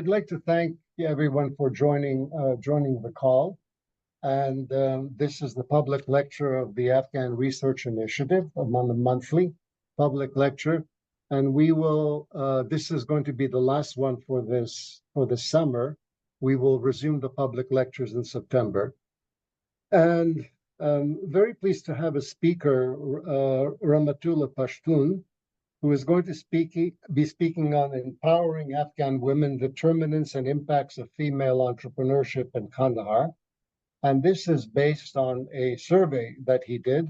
like to thank everyone for joining the call. And this is the public lecture of the Afghan Research Initiative, on a monthly public lecture. And we will, this is going to be the last one for the summer. We will resume the public lectures in September. And very pleased to have a speaker, Rahmatullah Pashtoon, who is going to be speaking on empowering Afghan women, determinants and impacts of female entrepreneurship in Kandahar. And this is based on a survey that he did,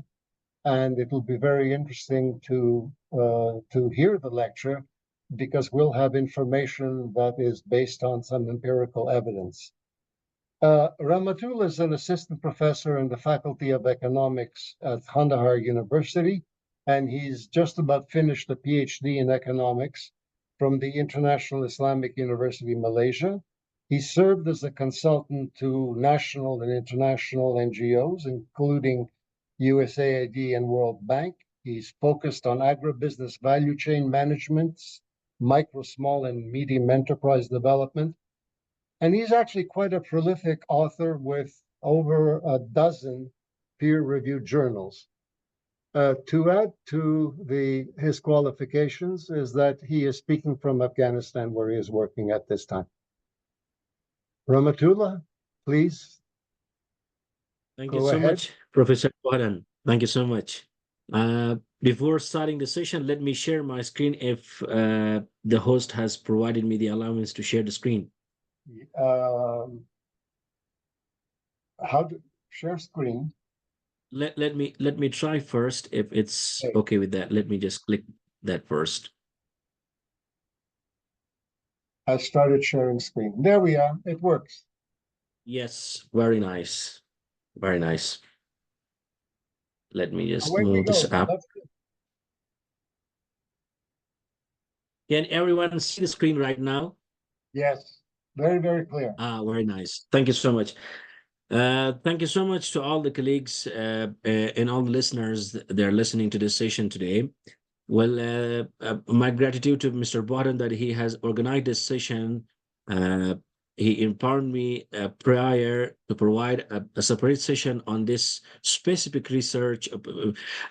and it will be very interesting to hear the lecture because we'll have information that is based on some empirical evidence. Rahmatullah is an assistant professor in the Faculty of Economics at Kandahar University, and he's just about finished a PhD in economics from the International Islamic University, Malaysia. He served as a consultant to national and international NGOs, including USAID and World Bank. He's focused on agribusiness value chain management, micro, small, and medium enterprise development. And he's actually quite a prolific author with over a dozen peer-reviewed journals. To add to his qualifications is that he is speaking from Afghanistan, where he is working at this time. Rahmatullah, please. Thank you so much, Professor Baran. Thank you so much. Before starting the session, let me share my screen if the host has provided me the allowance to share the screen. How to share screen? Let me try first if it's okay with that. Let me just click that first. I started sharing screen. There we are. It works. Yes, very nice. Very nice. Let me just Away move this up. Good. Can everyone see the screen right now? Yes, very, very clear. Very nice. Thank you so much. Thank you so much to all the colleagues and all the listeners that are listening to this session today. Well, my gratitude to Mr. Borden that he has organized this session. He informed me prior to provide a separate session on this specific research.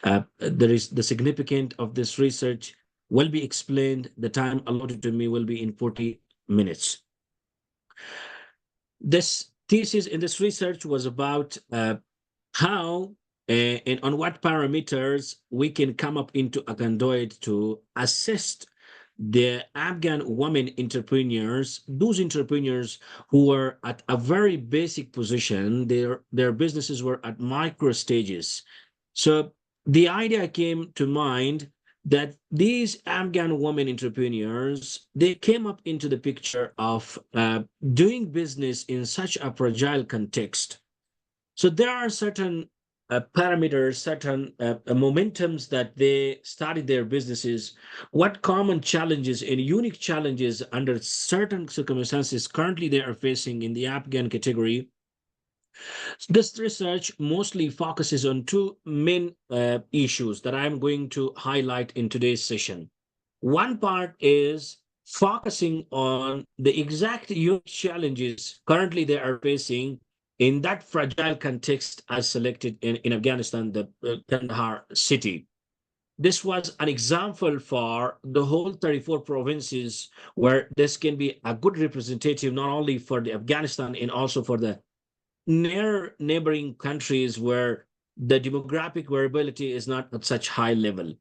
There is the significance of this research will be explained. The time allotted to me will be in 40 minutes. This thesis in this research was about how and on what parameters we can come up into a conduit to assist the Afghan women entrepreneurs, those entrepreneurs who were at a very basic position. Their businesses were at micro stages. So the idea came to mind that these Afghan women entrepreneurs, they came up into the picture of doing business in such a fragile context. So there are certain parameters, certain momentums that they started their businesses, what common challenges and unique challenges under certain circumstances currently they are facing in the Afghan category. This research mostly focuses on two main issues that I'm going to highlight in today's session. One part is focusing on the exact unique challenges currently they are facing in that fragile context as selected in Afghanistan, the Kandahar city. This was an example for the whole 34 provinces where this can be a good representative not only for the Afghanistan and also for the near neighboring countries where the demographic variability is not at such high level.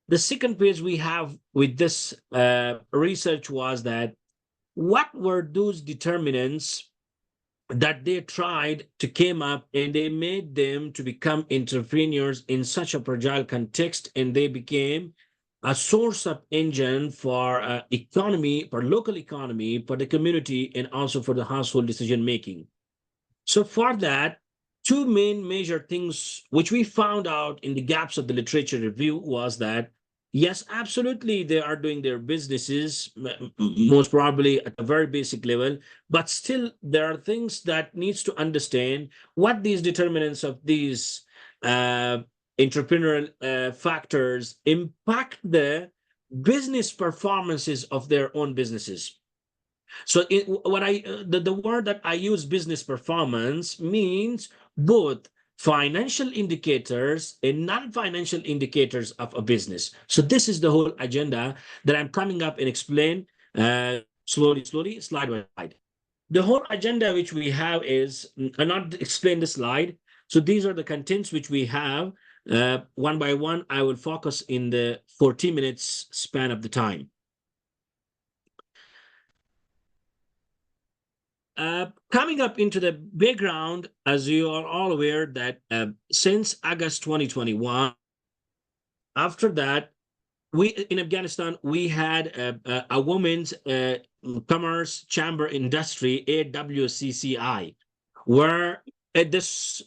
The second page we have with this research was that what were those determinants that they tried to came up and they made them to become entrepreneurs in such a fragile context, and they became a source of engine for economy, for local economy, for the community, and also for the household decision making. So for that, two main major things which we found out in the gaps of the literature review was that, yes, absolutely, they are doing their businesses, most probably at a very basic level, but still there are things that needs to understand what these determinants of these entrepreneurial factors impact the business performances of their own businesses. So the word that I use, business performance, means both financial indicators and non-financial indicators of a business. So this is the whole agenda that I'm coming up and explain slowly, slide by slide. The whole agenda which we have is, I'll not explain the slide. So these are the contents which we have. One by one, I will focus in the 40 minutes span of the time. Coming up into the background, as you are all aware that since August 2021, after that, we in Afghanistan, we had a women's commerce chamber industry, AWCCI, where this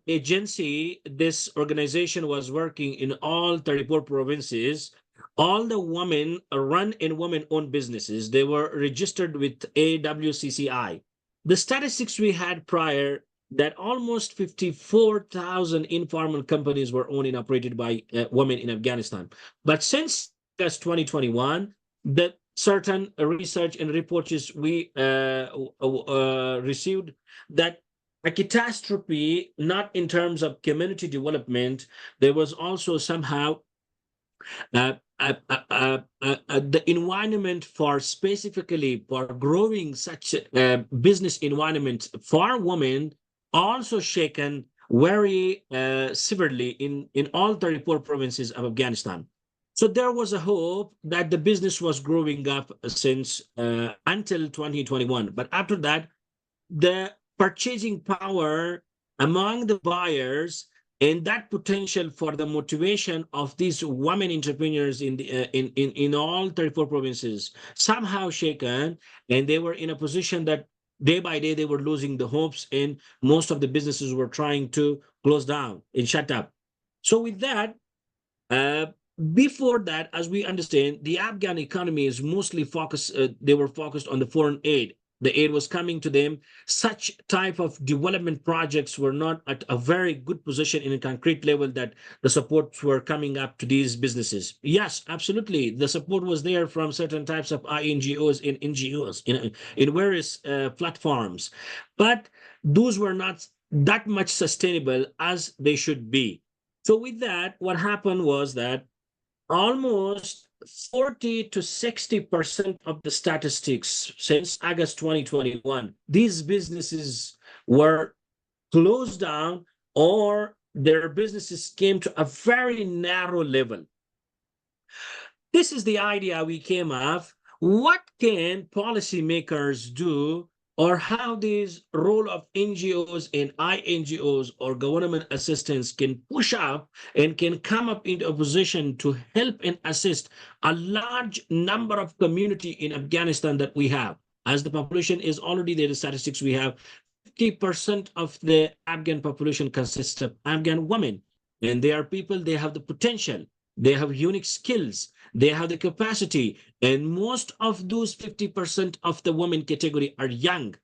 agency, this organization was working in all 34 provinces. All the women run in women-owned businesses. They were registered with AWCCI. The statistics we had prior, that almost 54,000 informal companies were owned and operated by women in Afghanistan. But since August 2021, the certain research and reports we received that a catastrophe, not in terms of community development, there was also somehow the environment for specifically for growing such a business environment for women also shaken very severely in all 34 provinces of Afghanistan. So there was a hope that the business was growing up since until 2021. But after that, the purchasing power among the buyers and that potential for the motivation of these women entrepreneurs in the in all 34 provinces somehow shaken, and they were in a position that day by day they were losing the hopes, and most of the businesses were trying to close down and shut up. So with that, uh, before that, as we understand, the Afghan economy is mostly focused, they were focused on the foreign aid. The aid was coming to them. Such type of development projects were not at a very good position in a concrete level that the supports were coming up to these businesses. Yes, absolutely. The support was there from certain types of INGOs and NGOs in various platforms, but those were not that much sustainable as they should be. So with that, what happened was that almost 40 to 60% of the statistics since August 2021, these businesses were closed down or their businesses came to a very narrow level. This is the idea we came up. What can policymakers do, or how this role of NGOs and INGOs or government assistance can push up and can come up into a position to help and assist a large number of community in Afghanistan that we have. As the population is already there, the statistics we have, 50% of the Afghan population consists of Afghan women. And they are people, they have the potential, they have unique skills, they have the capacity, and most of those 50% of the women category are young,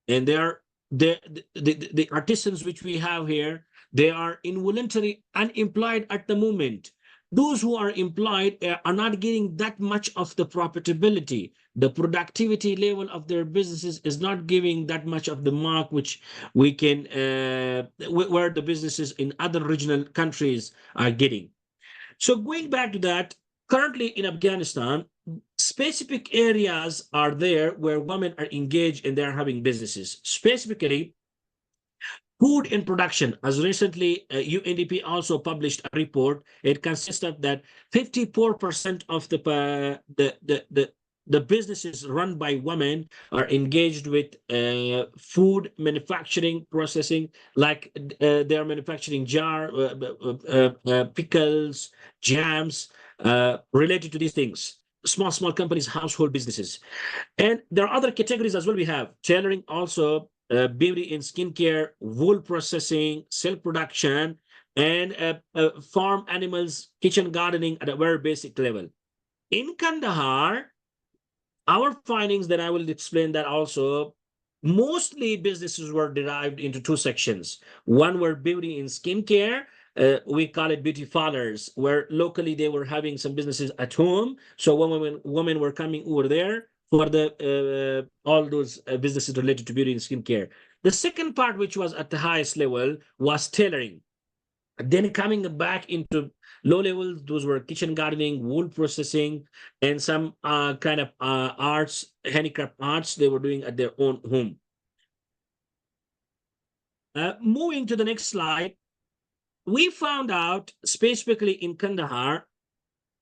and they are the artisans which we have here, they are involuntary unemployed at the moment. Those who are employed are not getting that much of the profitability. The productivity level of their businesses is not giving that much of the mark which we can where the businesses in other regional countries are getting. So going back to that, currently in Afghanistan, specific areas are there where women are engaged and they're having businesses. Specifically, food in production. As recently, UNDP also published a report. It consists of that 54% of the businesses run by women are engaged with food manufacturing, processing, like they are manufacturing pickles, jams, related to these things. Small companies, household businesses. And there are other categories as well. We have tailoring, also beauty and skincare, wool processing, silk production, and farm animals, kitchen gardening at a very basic level. In Kandahar, our findings that I will explain that also, mostly businesses were derived into two sections. One were beauty and skincare. We call it beauty parlors, where locally they were having some businesses at home. So women were coming over there for the all those businesses related to beauty and skincare. The second part, which was at the highest level, was tailoring. Then coming back into low levels, those were kitchen gardening, wool processing, and some kind of arts, handicraft arts they were doing at their own home. Moving to the next slide, we found out specifically in Kandahar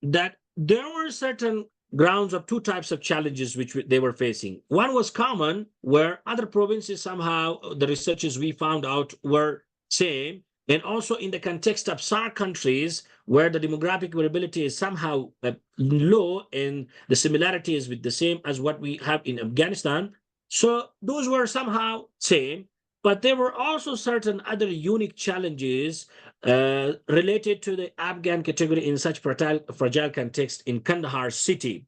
that there were certain grounds of two types of challenges which they were facing. One was common, where other provinces somehow, the researchers we found out were same, and also in the context of SAARC countries, where the demographic variability is somehow low, and the similarity is with the same as what we have in Afghanistan. So those were somehow same, but there were also certain other unique challenges related to the Afghan category in such fragile context in Kandahar city.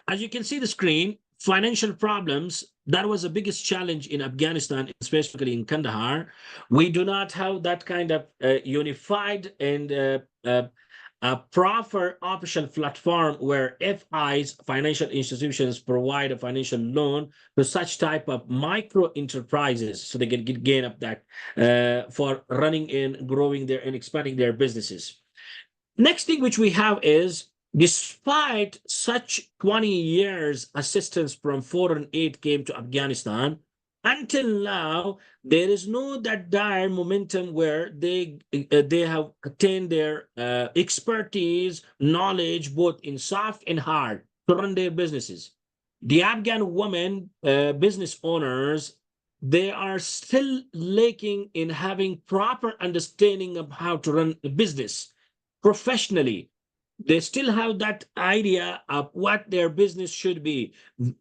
As you can see the screen, financial problems, that was the biggest challenge in Afghanistan, specifically in Kandahar. We do not have that kind of unified and a proper official platform where FIs, financial institutions, provide a financial loan to such type of micro enterprises so they can gain up that for running and growing their and expanding their businesses. Next thing which we have is, despite such 20 years assistance from foreign aid came to Afghanistan, until now, there is no that dire momentum where they have attained their expertise, knowledge, both in soft and hard, to run their businesses. The Afghan women business owners, they are still lacking in having proper understanding of how to run a business professionally. They still have that idea of what their business should be,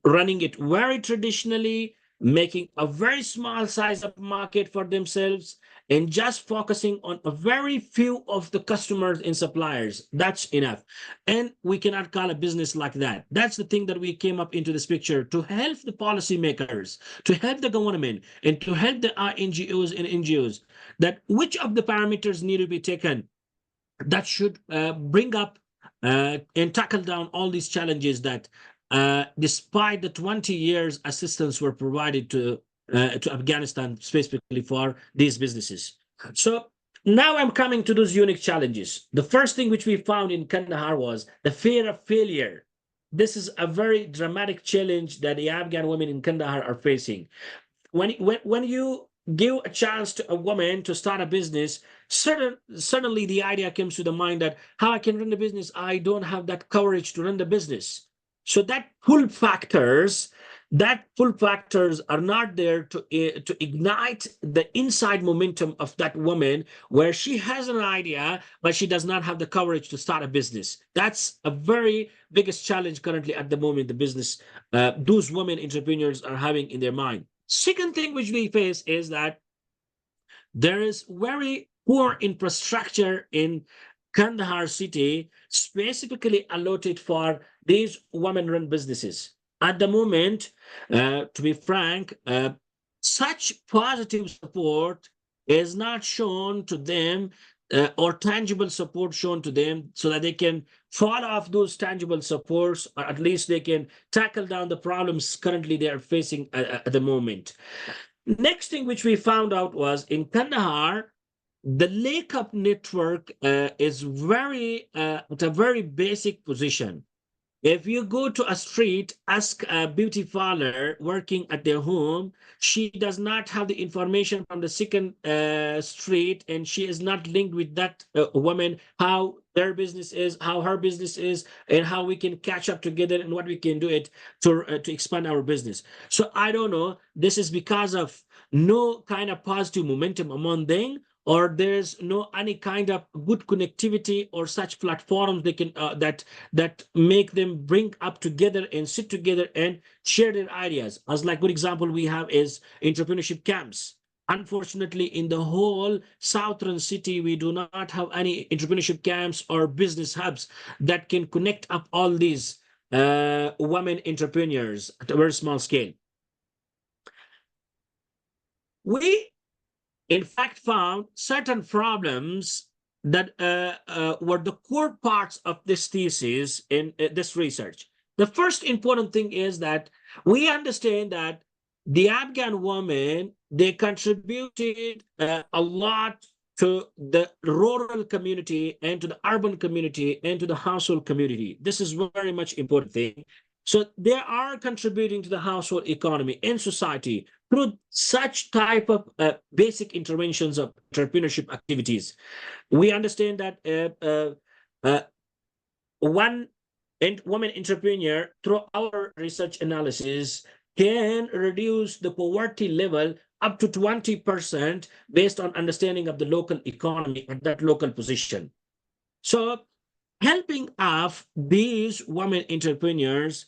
running it very traditionally, making a very small size of market for themselves, and just focusing on a very few of the customers and suppliers. That's enough. And we cannot call a business like that. That's the thing that we came up into this picture to help the policymakers, to help the government, and to help the NGOs and NGOs, that which of the parameters need to be taken that should bring up and tackle down all these challenges that despite the 20 years assistance were provided to Afghanistan specifically for these businesses. So now I'm coming to those unique challenges. The first thing which we found in Kandahar was the fear of failure. This is a very dramatic challenge that the Afghan women in Kandahar are facing. When you give a chance to a woman to start a business, suddenly the idea comes to the mind that how I can run the business, I don't have that courage to run the business. So that pull factors are not there to ignite the inside momentum of that woman, where she has an idea but she does not have the courage to start a business. That's a very biggest challenge currently at the moment the business those women entrepreneurs are having in their mind. Second thing which we face is that there is very poor infrastructure in Kandahar city, specifically allotted for these women-run businesses. At the moment, to be frank, such positive support is not shown to them, or tangible support shown to them, so that they can fall off those tangible supports, or at least they can tackle down the problems currently they are facing at the moment. Next thing which we found out was in Kandahar, the lake up network is very at a very basic position. If you go to a street, ask a beauty parlor working at their home, she does not have the information from the second street, and she is not linked with that woman, how their business is, how her business is, and how we can catch up together and what we can do it to expand our business. So I don't know, this is because of no kind of positive momentum among them, or there's no any kind of good connectivity or such platforms they can that make them bring up together and sit together and share their ideas. As like good example we have is entrepreneurship camps. Unfortunately, in the whole southern city, we do not have any entrepreneurship camps or business hubs that can connect up all these women entrepreneurs at a very small scale. We in fact found certain problems that were the core parts of this thesis in this research. The first important thing is that we understand that the Afghan women, they contributed a lot to the rural community and to the urban community and to the household community. This is very much important thing. So they are contributing to the household economy and society through such type of basic interventions of entrepreneurship activities. We understand that one woman entrepreneur, through our research analysis, can reduce the poverty level up to 20% based on understanding of the local economy at that local position. So helping of these women entrepreneurs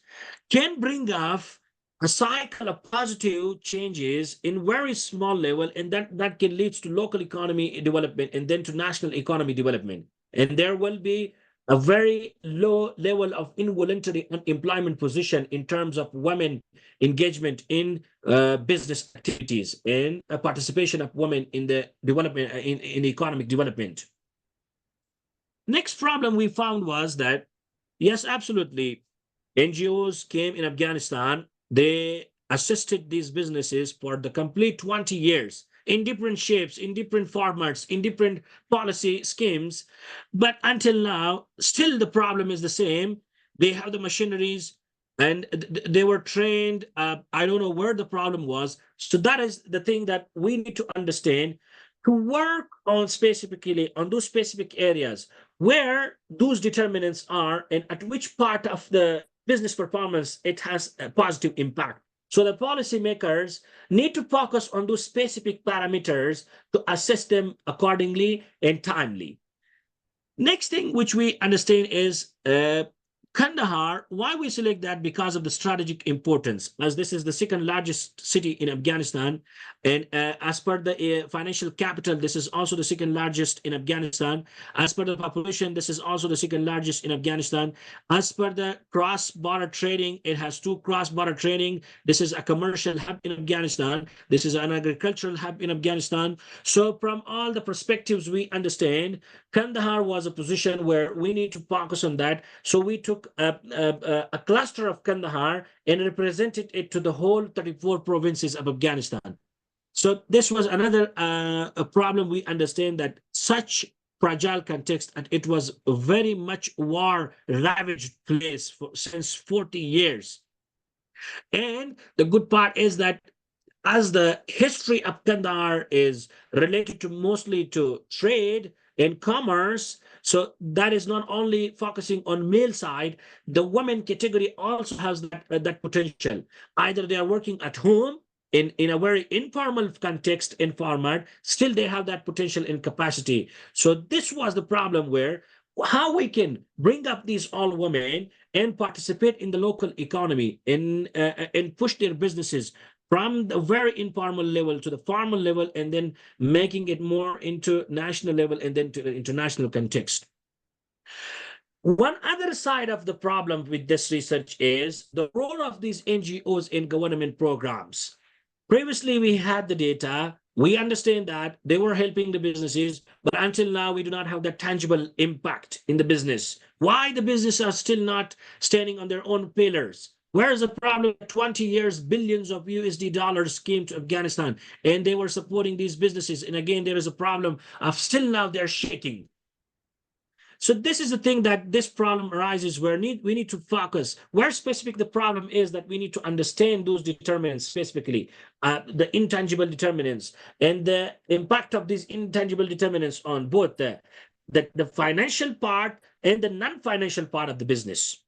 can bring off a cycle of positive changes in very small level, and that can lead to local economy development and then to national economy development. And there will be a very low level of involuntary unemployment position in terms of women engagement in business activities and participation of women in the development in economic development. Next problem we found was that, yes, absolutely, NGOs came in Afghanistan. They assisted these businesses for the complete 20 years in different shapes, in different formats, in different policy schemes. But until now, still the problem is the same. They have the machineries and they were trained. I don't know where the problem was. So that is the thing that we need to understand, to work on specifically on those specific areas where those determinants are and at which part of the business performance it has a positive impact. So the policymakers need to focus on those specific parameters to assess them accordingly and timely. Next thing which we understand is Kandahar. Why we select that? Because of the strategic importance, as this is the second largest city in Afghanistan. And as per the financial capital, this is also the second largest in Afghanistan. As per the population, this is also the second largest in Afghanistan. As per the cross-border trading, it has 2 cross-border trading. This is a commercial hub in Afghanistan. This is an agricultural hub in Afghanistan. So from all the perspectives we understand, Kandahar was a position where we need to focus on that. So we took a cluster of Kandahar and represented it to the whole 34 provinces of Afghanistan. So this was another a problem. We understand that such fragile context, and it was a very much war ravaged place since 40 years. And the good part is that as the history of Kandahar is related to mostly to trade and commerce, so that is not only focusing on male side, the women category also has that potential. Either they are working at home in a very informal context and format, still they have that potential and capacity. So this was the problem where how we can bring up these all women and participate in the local economy and push their businesses from the very informal level to the formal level, and then making it more into national level and then to the international context. One other side of the problem with this research is the role of these NGOs in government programs. Previously, we had the data. We understand that they were helping the businesses, but until now, we do not have that tangible impact in the business. Why the businesses are still not standing on their own pillars? Where is the problem? 20 years, billions of USD dollars came to Afghanistan, and they were supporting these businesses. And again, there is a problem of still now they're shaking. So this is the thing that this problem arises where we need to focus where specific the problem is, that we need to understand those determinants specifically, the intangible determinants and the impact of these intangible determinants on both the financial part and the non-financial part of the business.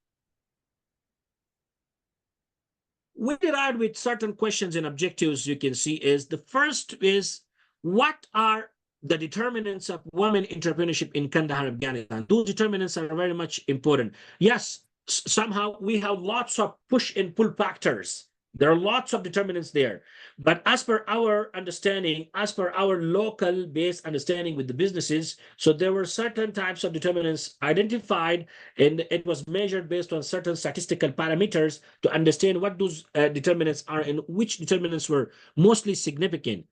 We derived with certain questions and objectives. You can see is the first is, what are the determinants of women entrepreneurship in Kandahar, Afghanistan? Those determinants are very much important. Yes, somehow we have lots of push and pull factors. There are lots of determinants there. But as per our understanding, as per our local based understanding with the businesses, so there were certain types of determinants identified, and it was measured based on certain statistical parameters to understand what those determinants are and which determinants were mostly significant.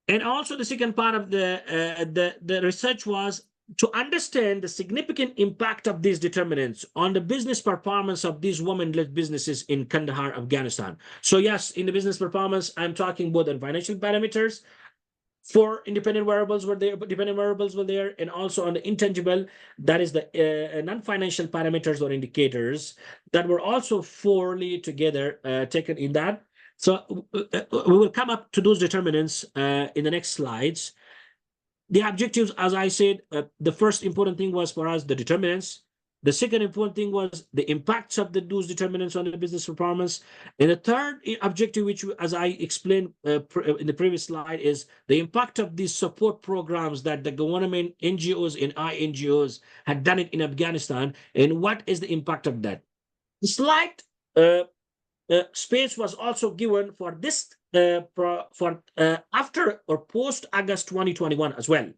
And also the second part of the research was to understand the significant impact of these determinants on the business performance of these women-led businesses in Kandahar, Afghanistan. So yes, in the business performance, I'm talking both on financial parameters. Four independent variables were there, and also on the intangible, that is the non-financial parameters or indicators that were also fully together taken in that. So we will come up to those determinants in the next slides. The objectives, as I said, the first important thing was for us the determinants. The second important thing was the impacts of those determinants on the business performance. And the third objective, which, as I explained in the previous slide, is the impact of these support programs that the government, NGOs, and INGOs had done it in Afghanistan, and what is the impact of that. The slight space was also given for this after or post August 2021 as well.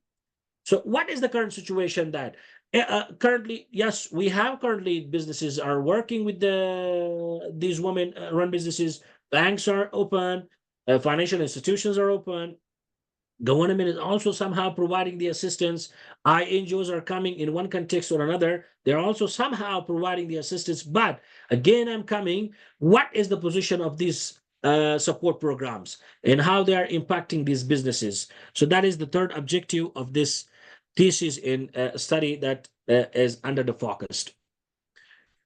So what is the current situation that currently, yes, we have currently businesses are working with these women run businesses, banks are open, financial institutions are open, government is also somehow providing the assistance. INGOs are coming in one context or another. They're also somehow providing the assistance. But again, I'm coming, what is the position of these support programs and how they are impacting these businesses? So that is the third objective of this thesis in study that is under the focus.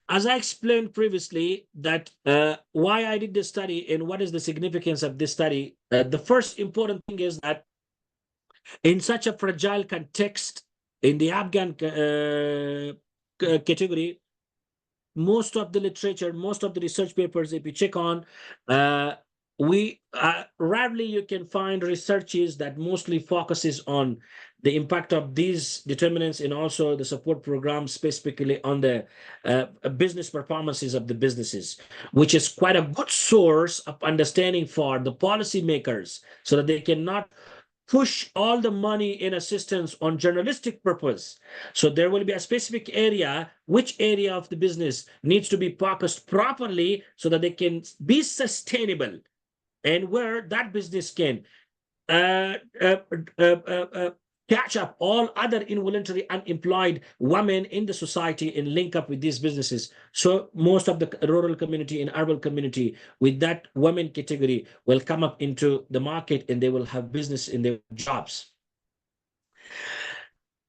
As I explained previously, that why I did this study and what is the significance of this study, the first important thing is that in such a fragile context, in the Afghan category, most of the literature, most of the research papers, if you check on, we rarely you can find researches that mostly focuses on the impact of these determinants and also the support programs specifically on the business performances of the businesses, which is quite a good source of understanding for the policymakers so that they cannot push all the money in assistance on journalistic purpose. So there will be a specific area, which area of the business needs to be focused properly so that they can be sustainable, and where that business can uh, uh, uh, uh, catch up all other involuntary unemployed women in the society and link up with these businesses. So most of the rural community and urban community with that women category will come up into the market and they will have business in their jobs.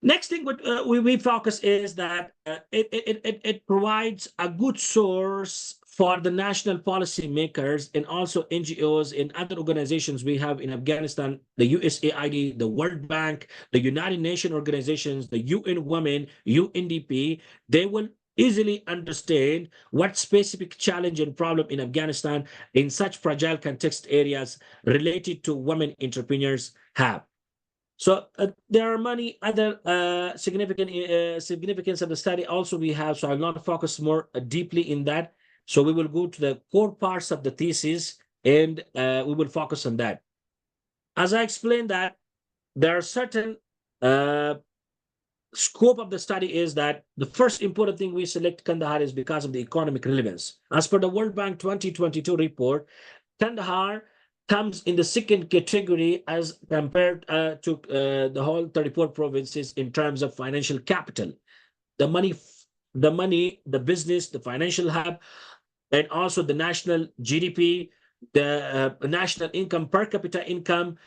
Next thing what we focus is that it provides a good source for the national policy makers and also NGOs and other organizations we have in Afghanistan, the USAID, the World Bank, the United Nations organizations, the UN Women, UNDP. They will easily understand what specific challenge and problem in Afghanistan in such fragile context areas related to women entrepreneurs have. So there are many other significance of the study also we have. So I'll not focus more deeply in that. So we will go to the core parts of the thesis and we will focus on that. As I explained that there are certain scope of the study is that the first important thing we select Kandahar is because of the economic relevance. As per the World Bank 2022 report, Kandahar comes in the second category as compared to the whole 34 provinces in terms of financial capital. The money, the business, the financial hub, and also the national GDP, the national income, per capita income,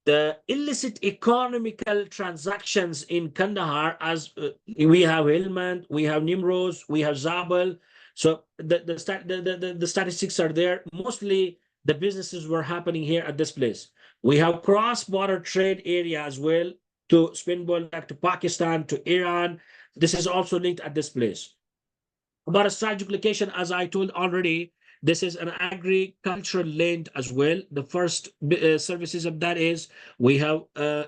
the illicit economical transactions in Kandahar, as we have Helmand, we have Nimroz, we have Zabul. So the statistics are there. Mostly the businesses were happening here at this place. We have cross-border trade area as well to Spinball back to Pakistan, to Iran. This is also linked at this place. About a strategic location, as I told already, this is an agricultural land as well. The first services of that is we have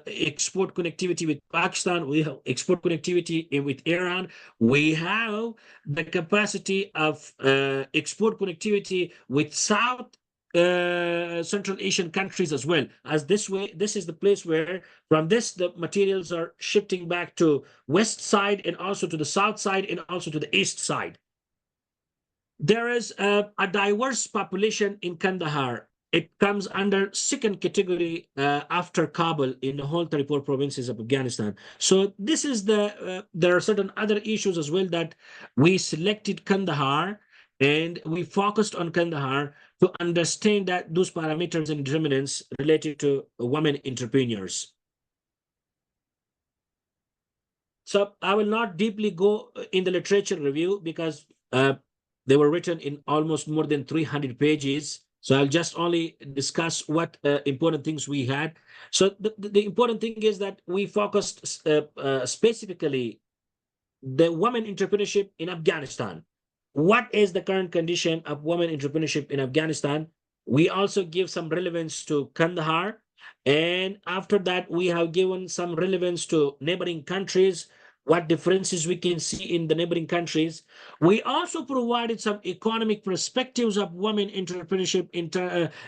export connectivity with Pakistan. We have export connectivity with Iran. We have the capacity of export connectivity with South Central Asian countries as well. As this way, this is the place where from this the materials are shifting back to west side and also to the south side and also to the east side. There is a diverse population in Kandahar. it comes under second category after Kabul in the whole 34 provinces of Afghanistan. So this is there are certain other issues as well that we selected Kandahar and we focused on Kandahar to understand that those parameters and determinants related to women entrepreneurs. So I will not deeply go in the literature review because they were written in almost more than 300 pages. So I'll just only discuss what important things we had. So the important thing is that we focused specifically the women entrepreneurship in Afghanistan. What is the current condition of women entrepreneurship in Afghanistan? We also give some relevance to Kandahar. And after that, we have given some relevance to neighboring countries, what differences we can see in the neighboring countries. We also provided some economic perspectives of women entrepreneurship in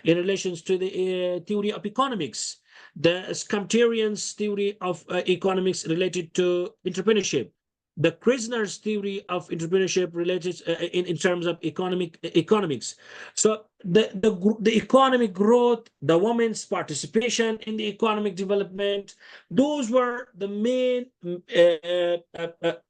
relations to the theory of economics, the Skymterian's theory of economics related to entrepreneurship, the Krisner's theory of entrepreneurship related in terms of economics. So the economic growth, the women's participation in the economic development, those were the main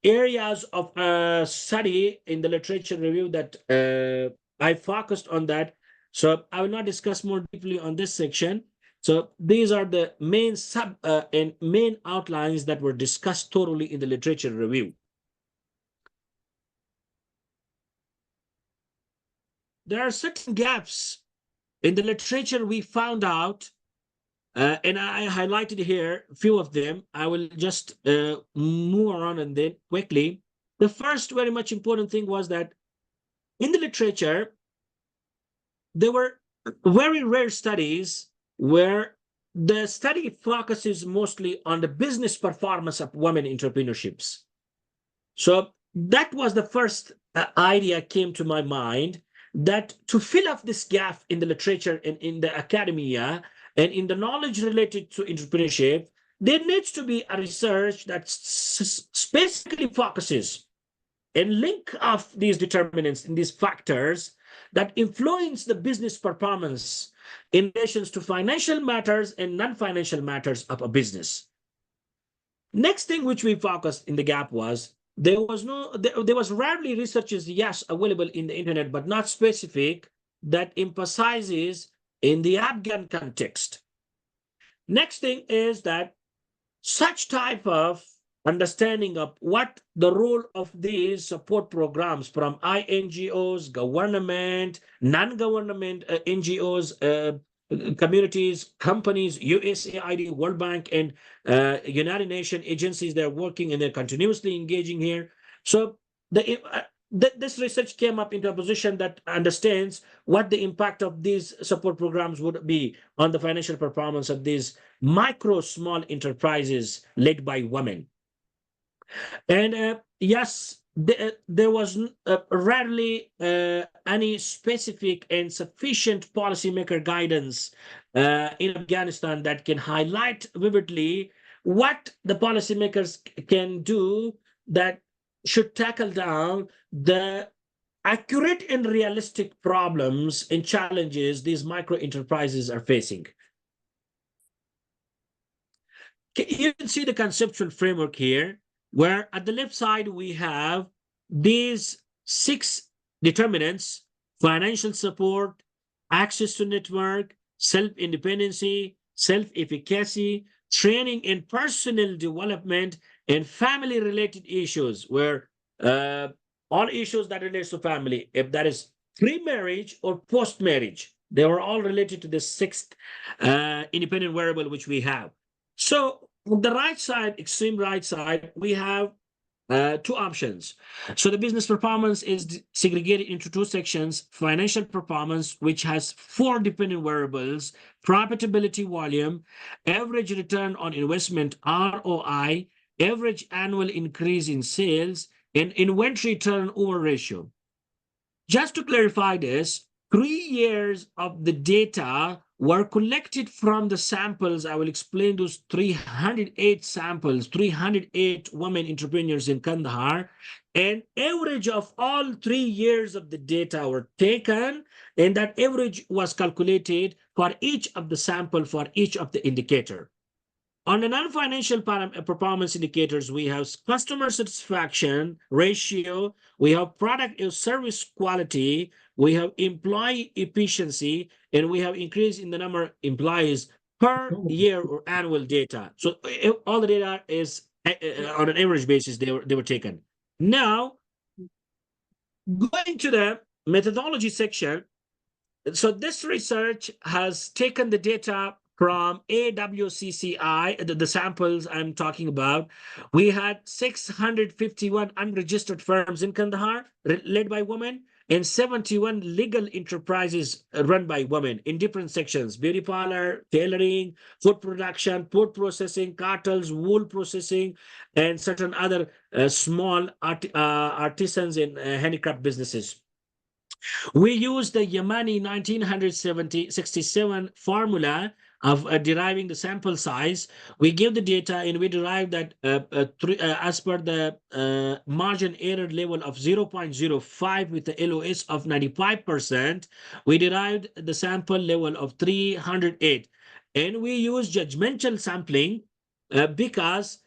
areas of study in the literature review that I focused on that. So I will not discuss more deeply on this section. So these are the main and main outlines that were discussed thoroughly in the literature review. There are certain gaps in the literature we found out, and I highlighted here a few of them. I will just move on and then quickly. The first very much important thing was that in the literature, there were very rare studies where the study focuses mostly on the business performance of women entrepreneurships. So that was the first idea came to my mind, that to fill up this gap in the literature and in the academia and in the knowledge related to entrepreneurship, there needs to be a research that specifically focuses and link of these determinants and these factors that influence the business performance in relation to financial matters and non-financial matters of a business. Next thing which we focused in the gap was there was rarely researches, yes, available in the internet, but not specific, that emphasizes in the Afghan context. Next thing is that such type of understanding of what the role of these support programs from INGOs, government, non-government NGOs, communities, companies, USAID, World Bank, and United Nations agencies, they're working and they're continuously engaging here. So this research came up into a position that understands what the impact of these support programs would be on the financial performance of these micro small enterprises led by women. And yes, there was rarely any specific and sufficient policymaker guidance in Afghanistan that can highlight vividly what the policymakers can do that should tackle down the accurate and realistic problems and challenges these micro enterprises are facing. You can see the conceptual framework here, where at the left side we have these 6 determinants: financial support, access to network, self-independency, self-efficacy, training and personal development, and family-related issues, where all issues that relate to family, if that is pre-marriage or post-marriage, they were all related to the 6th independent variable which we have. So on the right side, extreme right side, we have 2 options. So the business performance is segregated into 2 sections: financial performance, which has 4 dependent variables: profitability volume, average return on investment, ROI, average annual increase in sales, and inventory turnover ratio. Just to clarify this, 3 years of the data were collected from the samples. I will explain those 308 samples, 308 women entrepreneurs in Kandahar. And average of all 3 years of the data were taken, and that average was calculated for each of the sample for each of the indicator. On the non-financial performance indicators, we have customer satisfaction ratio, we have product or service quality, we have employee efficiency, and we have increase in the number of employees per year or annual data. So all the data is on an average basis, they were taken. Now, going to the methodology section, so this research has taken the data from AWCCI, the samples I'm talking about. We had 651 unregistered firms in Kandahar led by women, and 71 legal enterprises run by women in different sections: beauty parlor, tailoring, food production, pork processing, cartels, wool processing, and certain other small artisans and handicraft businesses. We used the Yamani 1967 formula of deriving the sample size. We give the data and we derive that as per the margin error level of 0.05 with the LOS of 95%, we derived the sample level of 308. And we use judgmental sampling because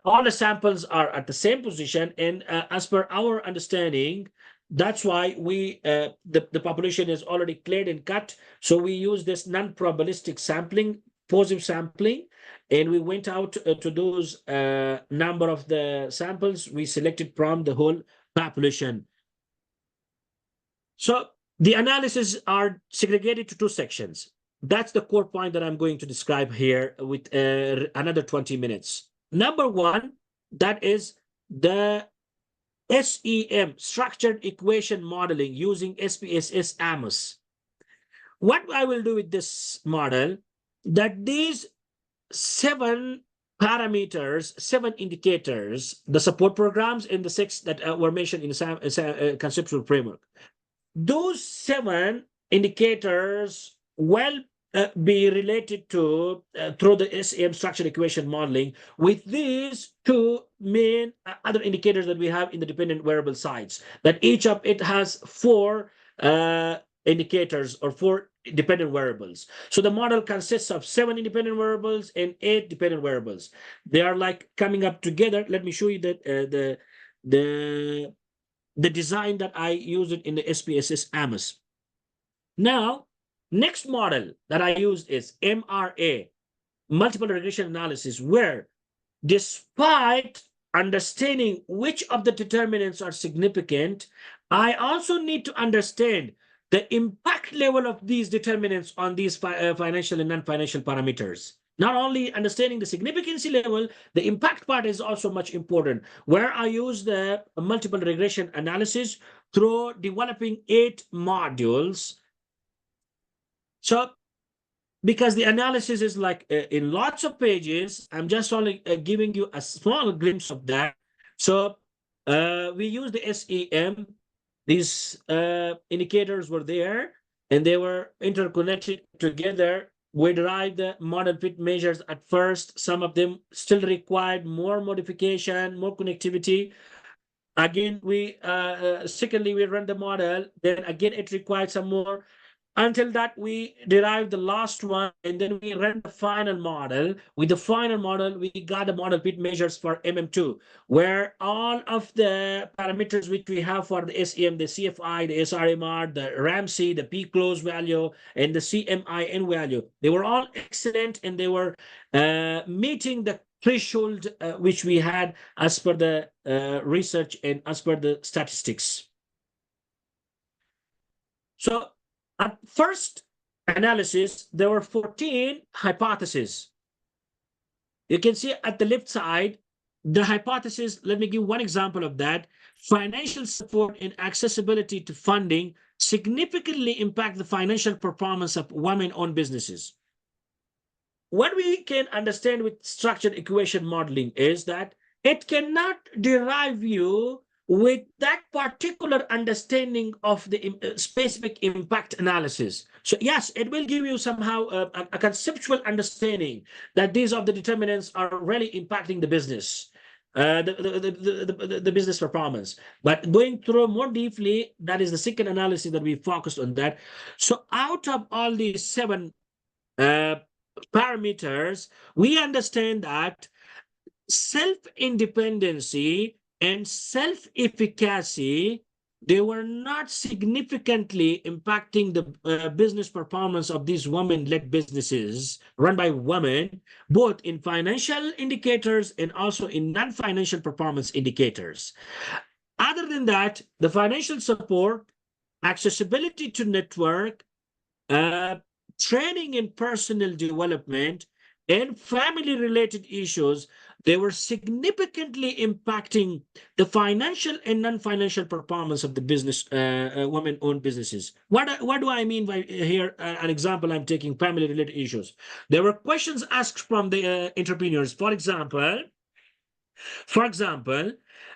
all the samples are at the same position, and as per our understanding, that's why the population is already cleared and cut. So we use this non-probabilistic sampling, positive sampling, and we went out to those number of the samples we selected from the whole population. So the analysis are segregated to two sections. That's the core point that I'm going to describe here with another 20 minutes. Number one, that is the SEM, structured equation modeling using SPSS AMOS. What I will do with this model, that these 7 parameters, 7 indicators, the support programs and the 6 that were mentioned in the conceptual framework, those 7 indicators will be related to through the SEM structured equation modeling with these 2 main other indicators that we have in the dependent variable sides, that each of it has 4 indicators or 4 dependent variables. So the model consists of 7 independent variables and 8 dependent variables. They are like coming up together. Let me show you that the design that I used in the SPSS AMOS. Now, next model that I used is MRA, multiple regression analysis, where despite understanding which of the determinants are significant, I also need to understand the impact level of these determinants on these financial and non-financial parameters. Not only understanding the significance level, the impact part is also much important, where I use the multiple regression analysis through developing 8 modules. So, because the analysis is like in lots of pages, I'm just only giving you a small glimpse of that. So we use the SEM. These indicators were there and they were interconnected together. We derived the model fit measures at first. Some of them still required more modification, more connectivity. Again, secondly, we run the model. Then again, it required some more. Until that, we derived the last one, and then we ran the final model. With the final model, we got the model fit measures for MM2, where all of the parameters which we have for the SEM, the CFI, the SRMR, the RAMC, the P close value, and the CMIN value, they were all excellent, and they were meeting the threshold which we had as per the research and as per the statistics. So at first analysis, there were 14 hypotheses. You can see at the left side, the hypothesis, let me give one example of that. Financial support and accessibility to funding significantly impact the financial performance of women-owned businesses. What we can understand with structured equation modeling is that it cannot derive you with that particular understanding of the specific impact analysis. So yes, it will give you somehow a conceptual understanding that these of the determinants are really impacting the business, the business performance. But going through more deeply, that is the second analysis that we focused on that. So out of all these seven uh, parameters, we understand that self-independency and self-efficacy, they were not significantly impacting the business performance of these women-led businesses run by women, both in financial indicators and also in non-financial performance indicators. Other than that, the financial support, accessibility to network, uh, training in personal development, and family related issues, they were significantly impacting the financial and non-financial performance of the business, women-owned businesses. What do I mean by here? An example I'm taking: family related issues. There were questions asked from the entrepreneurs. For example,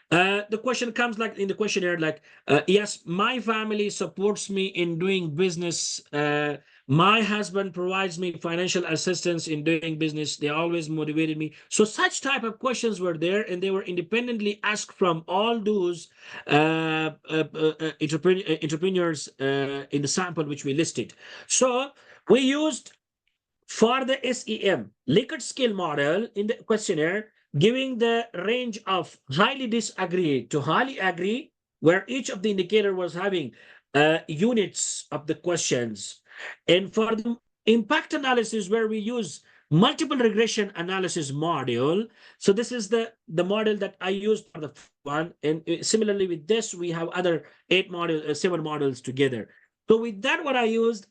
the question comes like in the questionnaire, like, yes, my family supports me in doing business. My husband provides me financial assistance in doing business. They always motivated me. So such type of questions were there, and they were independently asked from all those entrepreneurs in the sample which we listed. So we used for the SEM Likert scale model in the questionnaire, giving the range of highly disagree to highly agree, where each of the indicator was having units of the questions. And for the impact analysis, where we use multiple regression analysis module. So this is the model that I used for the one. And similarly with this, we have other seven models together. So with that, what I used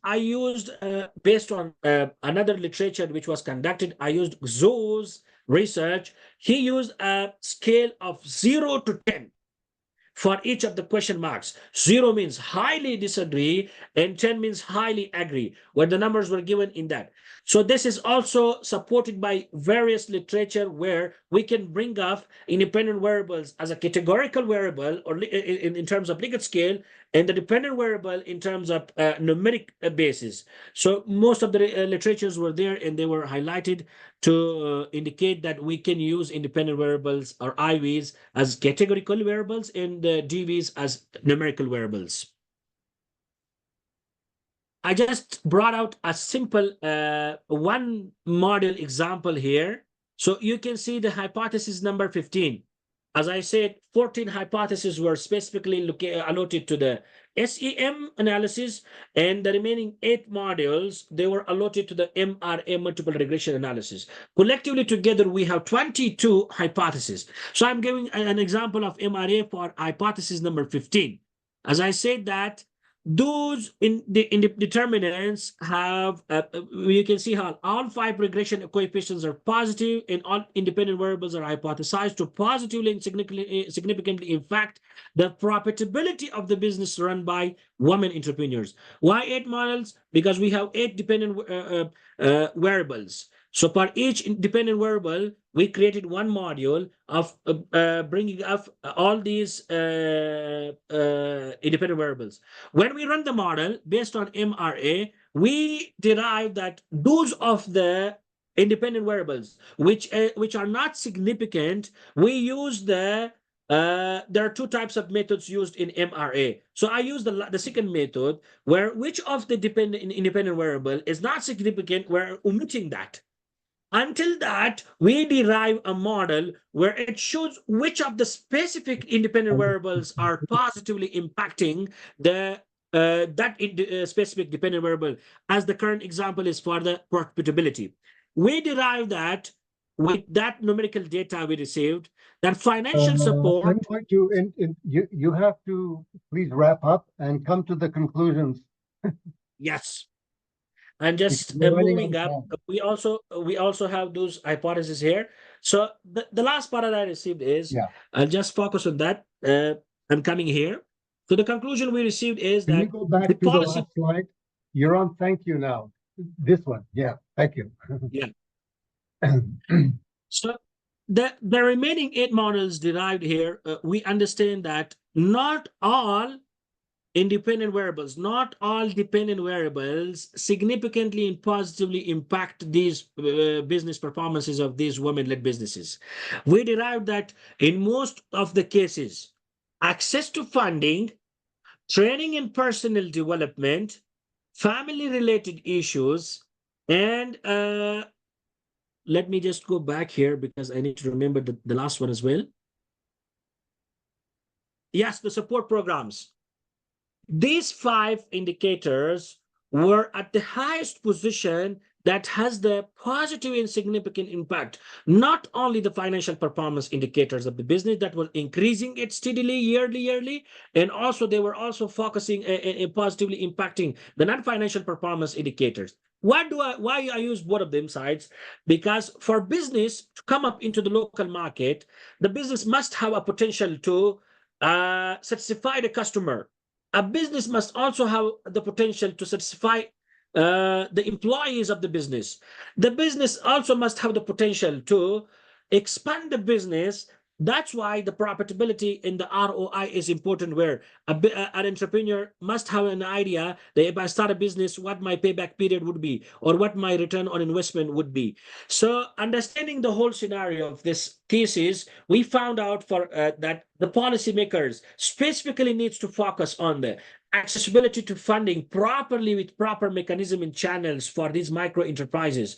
based on another literature which was conducted, I used Zhou's research. He used a scale of 0 to 10 for each of the question marks. 0 means highly disagree, and 10 means highly agree, where the numbers were given in that. So this is also supported by various literature where we can bring up independent variables as a categorical variable, or in terms of Likert scale, and the dependent variable in terms of numeric basis. So most of the literatures were there, and they were highlighted to indicate that we can use independent variables or IVs as categorical variables and DVs as numerical variables. I just brought out a simple one model example here. So you can see the hypothesis number 15. As I said, 14 hypotheses were specifically allotted to the SEM analysis, and the remaining 8 modules, they were allotted to the MRA, multiple regression analysis. Collectively together, we have 22 hypotheses. So I'm giving an example of MRA for hypothesis number 15. As I said that those in the determinants have, you can see how all 5 regression coefficients are positive, and all independent variables are hypothesized to positively and significantly impact the profitability of the business run by women entrepreneurs. Why 8 models? Because we have 8 dependent variables. So for each independent variable, we created one module of bringing up all these independent variables. When we run the model based on MRA, we derive that those of the independent variables which are not significant, we use there are 2 types of methods used in MRA. So I use the second method, where which of the independent variable is not significant, we're omitting that. Until that, we derive a model where it shows which of the specific independent variables are positively impacting the specific dependent variable, as the current example is for the profitability. We derive that with that numerical data we received, that financial support. I'm going to, you have to please wrap up and come to the conclusions. Yes. And just We're running moving out up, of time. we also have those hypotheses here. So the last part that I received is, Yeah. I'll just focus on that. I'm coming here. So the conclusion we received is Can you that go back the to the policy, last slide? You're on thank you now. This one. Yeah. Thank you. yeah. So the remaining 8 models derived here, we understand that not all independent variables, not all dependent variables significantly and positively impact these business performances of these women-led businesses. We derived that in most of the cases, access to funding, training and personal development, family-related issues, and let me just go back here because I need to remember the last one as well. Yes, the support programs. These 5 indicators were at the highest position that has the positive and significant impact, not only the financial performance indicators of the business that was increasing it steadily yearly, and also they were also focusing and positively impacting the non-financial performance indicators. Why I use both of them sides? Because for business to come up into the local market, the business must have a potential to satisfy the customer. A business must also have the potential to satisfy the employees of the business. The business also must have the potential to expand the business. That's why the profitability in the ROI is important, where an entrepreneur must have an idea that if I start a business, what my payback period would be, or what my return on investment would be. So understanding the whole scenario of this thesis, we found out for that the policymakers specifically needs to focus on the accessibility to funding properly with proper mechanism and channels for these micro enterprises.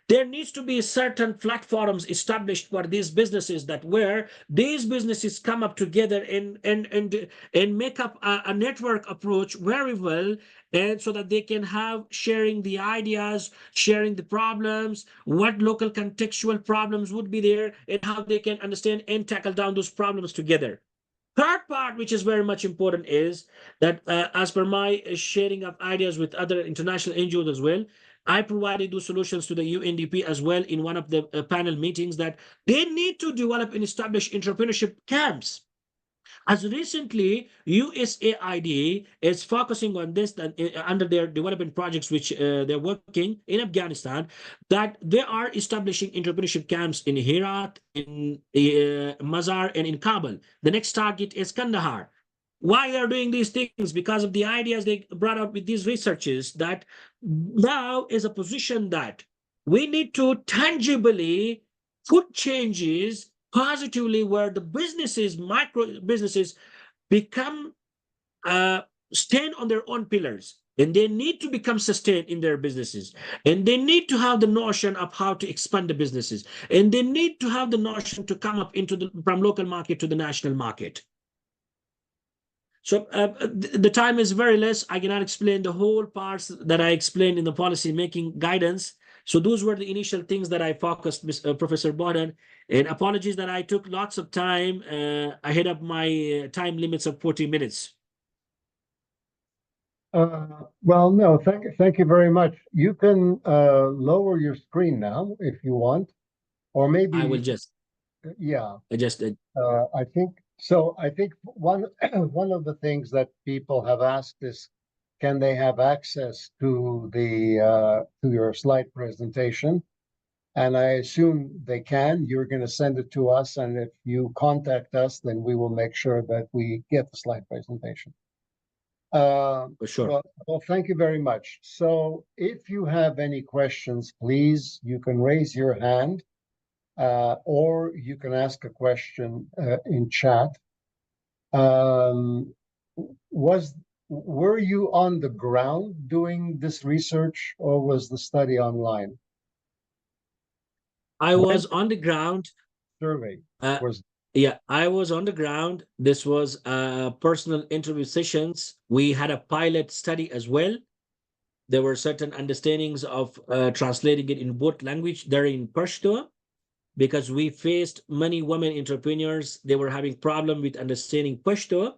There needs to be certain platforms established for these businesses, that where these businesses come up together and make up a network approach very well, and so that they can have sharing the ideas, sharing the problems, what local contextual problems would be there, and how they can understand and tackle down those problems together. Third part, which is very much important, is that as per my sharing of ideas with other international NGOs as well, I provided those solutions to the UNDP as well in one of the panel meetings, that they need to develop and establish entrepreneurship camps. As recently, USAID is focusing on this under their development projects, which they're working in Afghanistan, that they are establishing entrepreneurship camps in Herat, in Mazar, and in Kabul. The next target is Kandahar. Why they're doing these things? Because of the ideas they brought out with these researchers, that now is a position that we need to tangibly put changes positively, where the businesses, micro businesses, become stand on their own pillars, and they need to become sustained in their businesses, and they need to have the notion of how to expand the businesses, and they need to have the notion to come up into from local market to the national market. So the time is very less. I cannot explain the whole parts that I explained in the policy making guidance. So those were the initial things that I focused, Professor Bonan. And apologies that I took lots of time ahead of my time limits of 40 minutes. Well, no, thank you very much. You can lower your screen now if you want, or maybe I will just, yeah. I just, I think so. I think one one of the things that people have asked is, can they have access to the to your slide presentation? And I assume they can. You're going to send it to us, and if you contact us, then we will make sure that we get the slide presentation. for sure. Well, thank you very much. So if you have any questions, please, you can raise your hand, or you can ask a question in chat. Were you on the ground doing this research, or was the study online? I was on the ground. Survey was Yeah, I was on the ground. This was personal interview sessions. We had a pilot study as well. There were certain understandings of translating it in both language there in Pashto, because we faced many women entrepreneurs. They were having problem with understanding Pashto.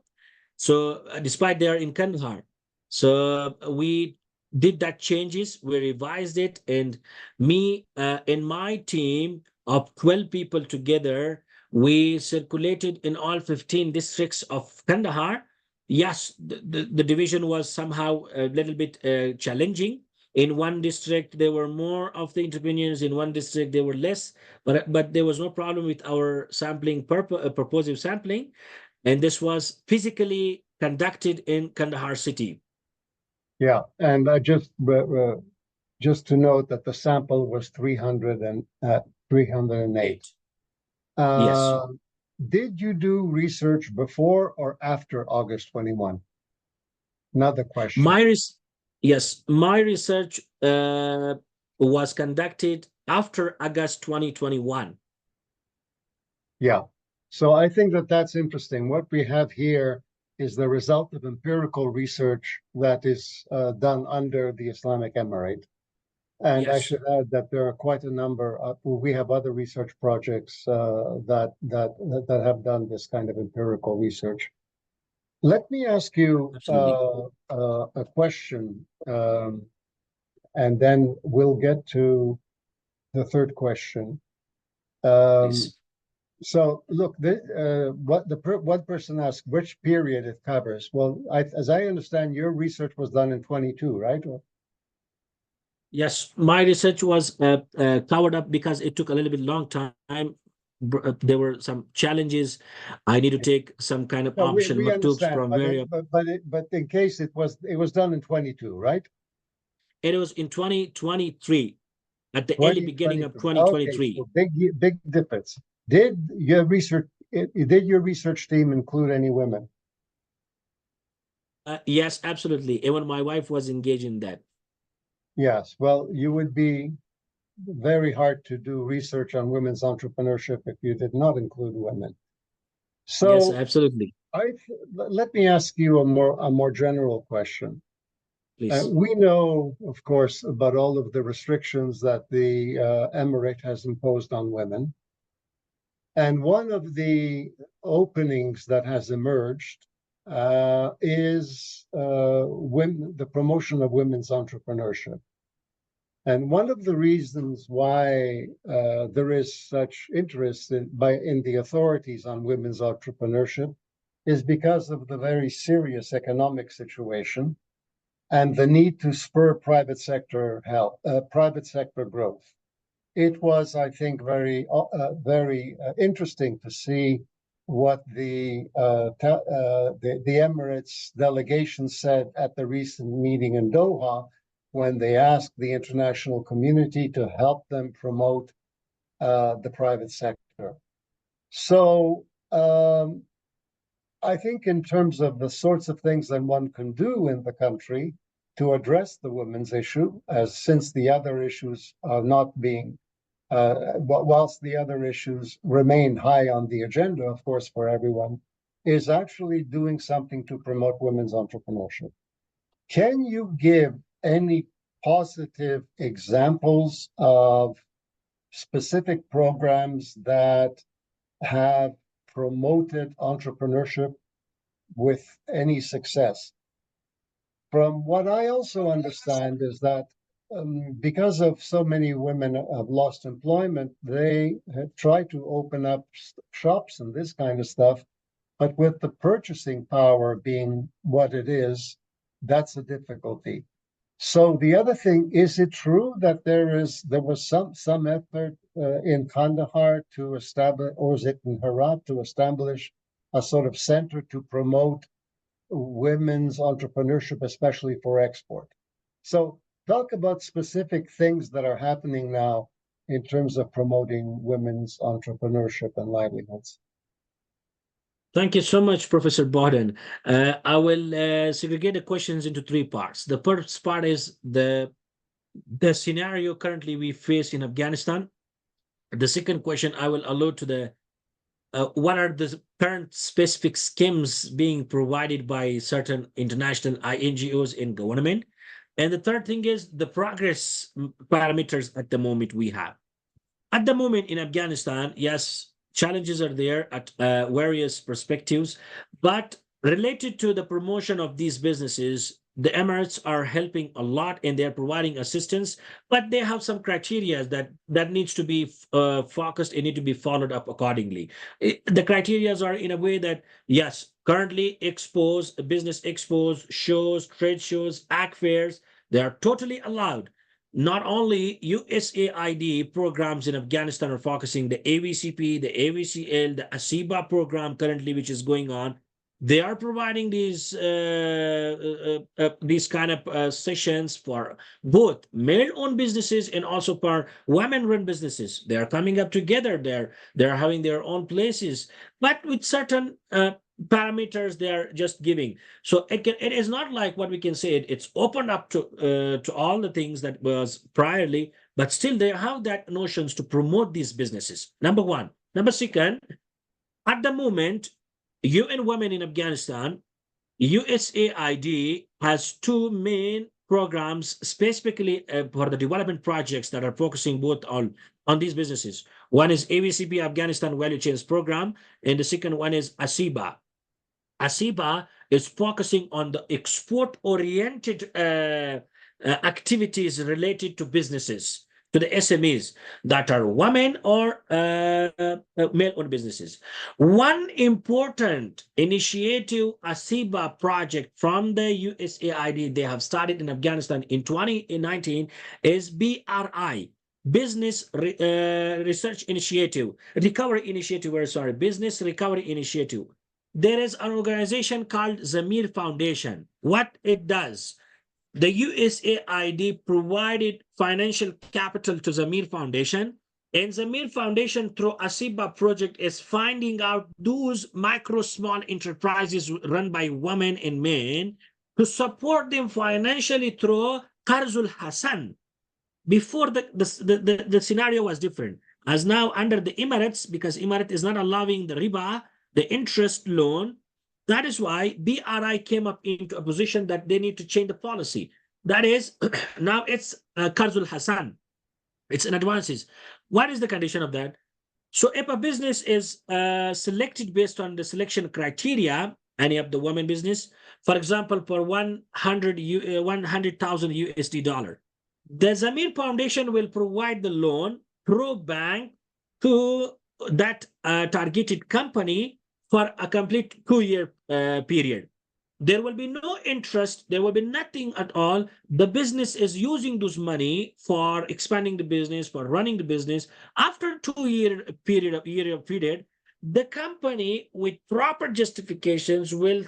So despite they are in Kandahar. So we did that changes, we revised it, and me and my team of 12 people together, we circulated in all 15 districts of Kandahar. Yes, the division was somehow a little bit challenging, In one district, there were more of the entrepreneurs. In one district, there were less. But there was no problem with our sampling, purposive sampling, and this was physically conducted in Kandahar city. Yeah, and just to note that the sample was 308. Yes. Did you do research before or after August 21? Another question. Yes, my research was conducted after August 2021. Yeah. So I think that that's interesting. What we have here is the result of empirical research that is done under the Islamic Emirate. And I Yes, should add that there are quite a number of, we have other research projects that have done this kind of empirical research. Let me ask you absolutely. a question, and then we'll get to the third question. Um, Please. so, look, one person asked which period it covers. Well, as I understand, your research was done in 22, right? Yes, my research was covered up because it took a little bit long time. There were some challenges. I need to take some kind of No, option we maktubs understand, from various. but in case it was done in 22, right? It was in 2023, at the early beginning of 2023. Okay, 2023. so big difference. Did your research team include any women? Yes, absolutely. Even my wife was engaged in that. Yes. Well, you would be very hard to do research on women's entrepreneurship if you did not include women. Yes, So absolutely. let me ask you a more general question. Please. We know, of course, about all of the restrictions that the emirate has imposed on women. And one of the openings that has emerged is the promotion of women's entrepreneurship. And one of the reasons why there is such interest in the authorities on women's entrepreneurship is because of the very serious economic situation and the need to spur private sector growth. It was, I think, very interesting to see what the Emirates delegation said at the recent meeting in Doha when they asked the international community to help them promote the private sector. So I think in terms of the sorts of things that one can do in the country to address the women's issue, as since the other issues are not being whilst the other issues remain high on the agenda, of course, for everyone, is actually doing something to promote women's entrepreneurship. Can you give any positive examples of specific programs that have promoted entrepreneurship with any success? From what I also understand is that because of so many women have lost employment, they have tried to open up shops and this kind of stuff. But with the purchasing power being what it is, that's a difficulty. So the other thing, is it true that there was some effort in Kandahar to establish, or is it in Herat to establish a sort of center to promote women's entrepreneurship, especially for export? So talk about specific things that are happening now in terms of promoting women's entrepreneurship and livelihoods. Thank you so much, Professor Borden. I will segregate the questions into three parts. The first part is the scenario currently we face in Afghanistan. The second question, I will allude to the what are the current specific schemes being provided by certain international NGOs in government. And the third thing is the progress parameters at the moment we have. At the moment in Afghanistan, yes, challenges are there at various perspectives, but related to the promotion of these businesses, the Emirates are helping a lot and they're providing assistance, but they have some criteria that needs to be focused and need to be followed up accordingly. The criteria are in a way that, yes, currently expos, business expos, shows, trade shows, act fairs, They are totally allowed. Not only USAID programs in Afghanistan are focusing, the AVCP, the AVCL, the ASIBA program currently, which is going on, they are providing these kind of sessions for both male-owned businesses and also for women-run businesses. They are coming up together. They're having their own places, but with certain parameters they are just giving. So it is not like what we can say. It's opened up to all the things that was priorly, but still they have that notions to promote these businesses. Number one. Number second, at the moment, UN Women in Afghanistan, USAID has two main programs specifically for the development projects that are focusing both on these businesses. One is AVCP Afghanistan Value Chains Program, and the second one is ASIBA. ASIBA is focusing on the export-oriented activities related to businesses, to the SMEs that are women or male-owned businesses. One important initiative, ASIBA project from the USAID, they have started in Afghanistan in 2019, is BRI, Business Research Initiative, Recovery Initiative, sorry, Business Recovery Initiative. There is an organization called Zamir Foundation. What it does, the USAID provided financial capital to Zamir Foundation, and Zamir Foundation through ASIBA project is finding out those micro small enterprises run by women and men to support them financially through Qarzul Hasan. Before the scenario was different. As now under the Emirates, because Emirates is not allowing the riba, the interest loan, that is why BRI came up into a position that they need to change the policy. That is, now it's Qarzul Hasan. It's an advances. What is the condition of that? So if a business is selected based on the selection criteria, any of the women business, for example, for 100,000 USD dollar, the Zamir Foundation will provide the loan through bank to that targeted company for a complete 2-year period. There will be no interest. There will be nothing at all. The business is using this money for expanding the business, for running the business. After 2-year period, the company with proper justifications will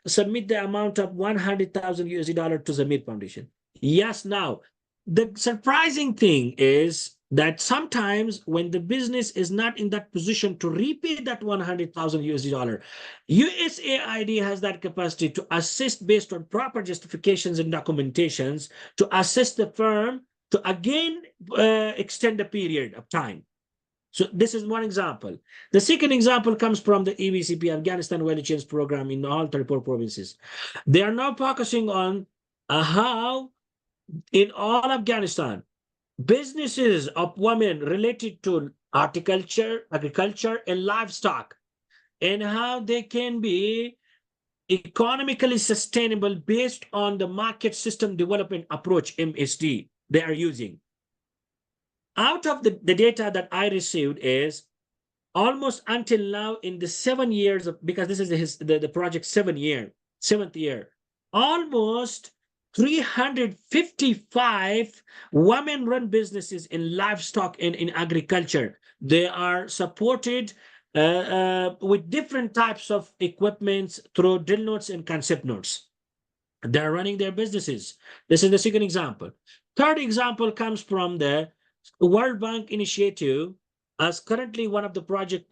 submit the amount of 100,000 USD dollar to the Zamir Foundation. Yes, now, the surprising thing is that sometimes when the business is not in that position to repay that 100,000 USD dollar, USAID has that capacity to assist based on proper justifications and documentations to assist the firm to again extend the period of time. So this is one example. The second example comes from the EVCP Afghanistan Value Chains Program in all 34 provinces. They are now focusing on how in all Afghanistan, businesses of women related to horticulture, agriculture, and livestock, and how they can be economically sustainable based on the market system development approach, MSD, they are using. Out of the data that I received is almost until now in the 7 years of, because this is the project 7th year, almost 355 women-run businesses in livestock and in agriculture. They are supported with different types of equipment through drill notes and concept notes. They're running their businesses. This is the second example. Third example comes from the World Bank initiative, as currently one of the projects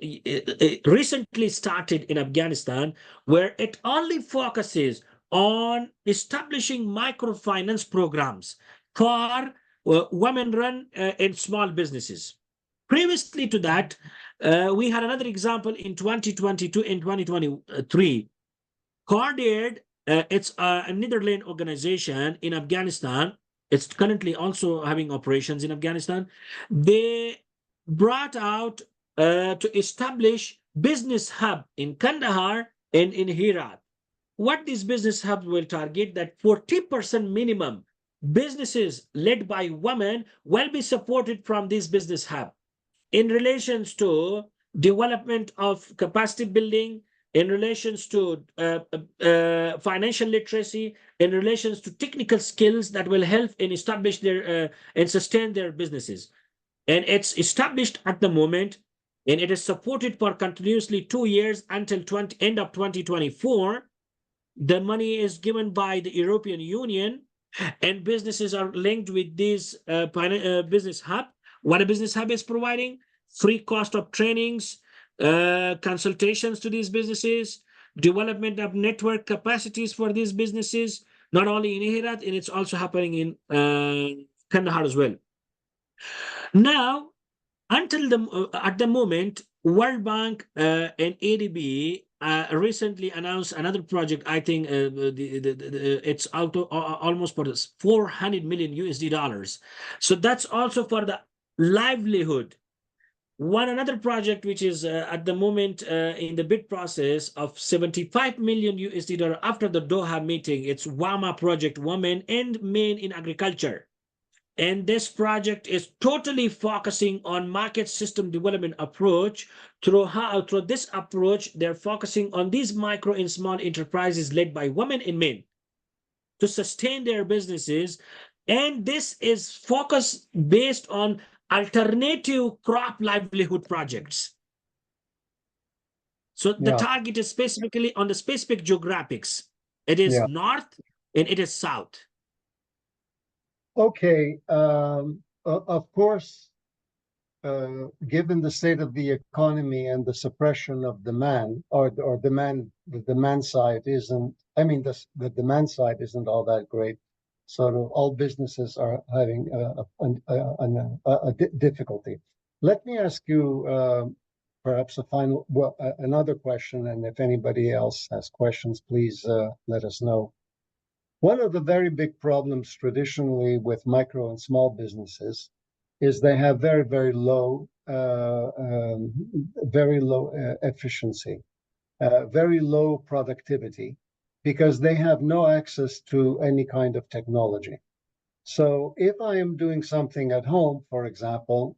recently started in Afghanistan, where it only focuses on establishing microfinance programs for women-run and small businesses. Previously to that, we had another example in 2022 and 2023. Cordaid, it's a Netherlands organization in Afghanistan. It's currently also having operations in Afghanistan. They brought out to establish business hub in Kandahar and in Herat. What this business hub will target, that 40% minimum businesses led by women will be supported from this business hub in relations to development of capacity building, in relations to financial literacy, in relations to technical skills that will help in establish their and sustain their businesses. And it's established at the moment, and it is supported for continuously 2 years until end of 2024. The money is given by the European Union, and businesses are linked with this business hub. What a business hub is providing: free cost of trainings, consultations to these businesses, development of network capacities for these businesses, not only in Herat, and it's also happening in Kandahar as well. Now, until at the moment, World Bank and ADB recently announced another project. I think it's out of, almost for this 400 million USD dollars. So that's also for the livelihood. Another project which is at the moment in the bid process of 75 million USD dollar after the Doha meeting. It's WAMA project, Women and Men in Agriculture. And this project is totally focusing on market system development approach. Through this approach, they're focusing on these micro and small enterprises led by women and men to sustain their businesses. And this is focused based on alternative crop livelihood projects. So the target is specifically on the specific geographics. It is north and it is south. Okay, of course, given the state of the economy and the suppression of demand, or demand, the demand side isn't. I mean, the demand side isn't all that great. Sort of all businesses are having a difficulty. Let me ask you perhaps another question, and if anybody else has questions, please let us know. One of the very big problems traditionally with micro and small businesses is they have very low efficiency, very low productivity, because they have no access to any kind of technology. So if I am doing something at home, for example,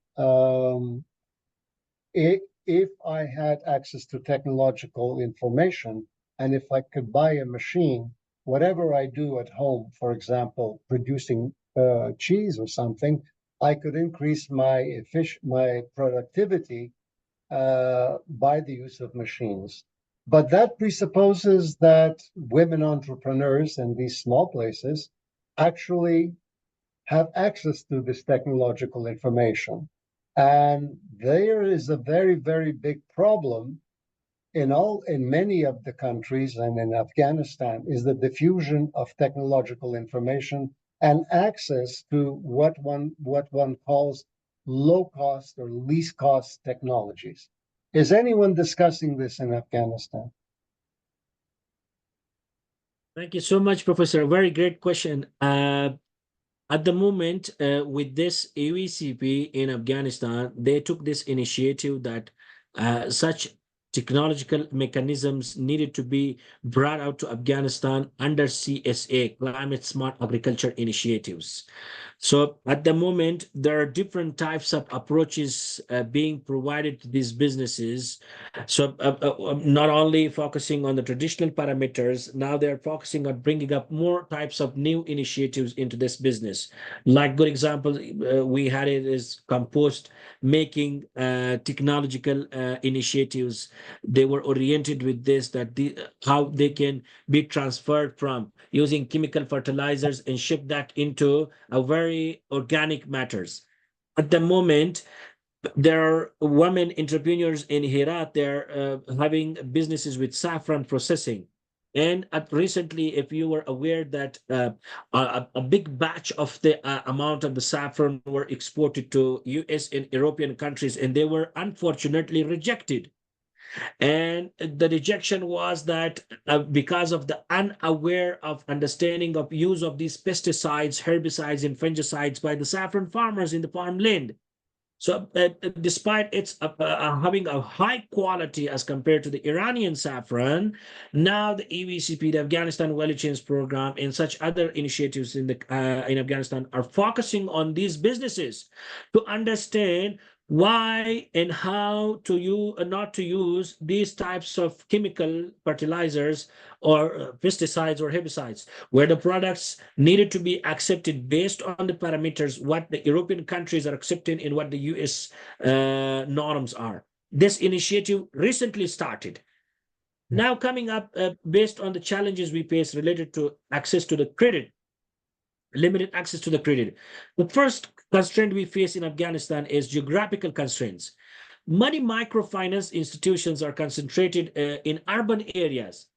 if I had access to technological information, and if I could buy a machine, whatever I do at home, for example, producing cheese or something, I could increase my productivity by the use of machines. But that presupposes that women entrepreneurs in these small places actually have access to this technological information. And there is a very big problem in many of the countries, and in Afghanistan, is the diffusion of technological information and access to what one calls low cost or least cost technologies. Is anyone discussing this in Afghanistan? Thank you so much, Professor. Very great question. At the moment, with this AVCP in Afghanistan, they took this initiative that such technological mechanisms needed to be brought out to Afghanistan under CSA, Climate Smart Agriculture Initiatives. So at the moment, there are different types of approaches being provided to these businesses. So not only focusing on the traditional parameters, now they're focusing on bringing up more types of new initiatives into this business. Like good example, we had it is compost making technological initiatives. They were oriented with this, that how they can be transferred from using chemical fertilizers and ship that into a very organic matters. At the moment, there are women entrepreneurs in Herat. They're having businesses with saffron processing. And recently, if you were aware that a big batch of the amount of the saffron were exported to US and European countries, and they were unfortunately rejected. And the rejection was that because of the unaware of understanding of use of these pesticides, herbicides, and fungicides by the saffron farmers in the farmland. So despite its having a high quality as compared to the Iranian saffron, now the EVCP, the Afghanistan Value Chains Program, and such other initiatives in Afghanistan are focusing on these businesses to understand why and how to use not to use these types of chemical fertilizers or pesticides or herbicides, where the products needed to be accepted based on the parameters what the European countries are accepting and what the US norms are. This initiative recently started. Now coming up based on the challenges we face related to access to the credit, limited access to the credit. The first constraint we face in Afghanistan is geographical constraints. Many microfinance institutions are concentrated in urban areas,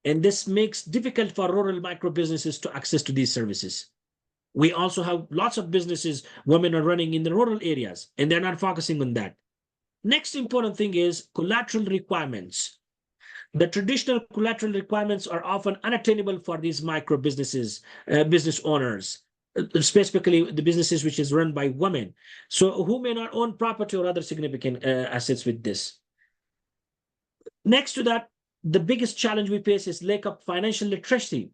and this makes difficult for rural micro businesses to access to these services. We also have lots of businesses women are running in the rural areas, and they're not focusing on that. Next important thing is collateral requirements. The traditional collateral requirements are often unattainable for these micro businesses, business owners, specifically the businesses which is run by women, so who may not own property or other significant assets with this. Next to that, the biggest challenge we face is lack of financial literacy.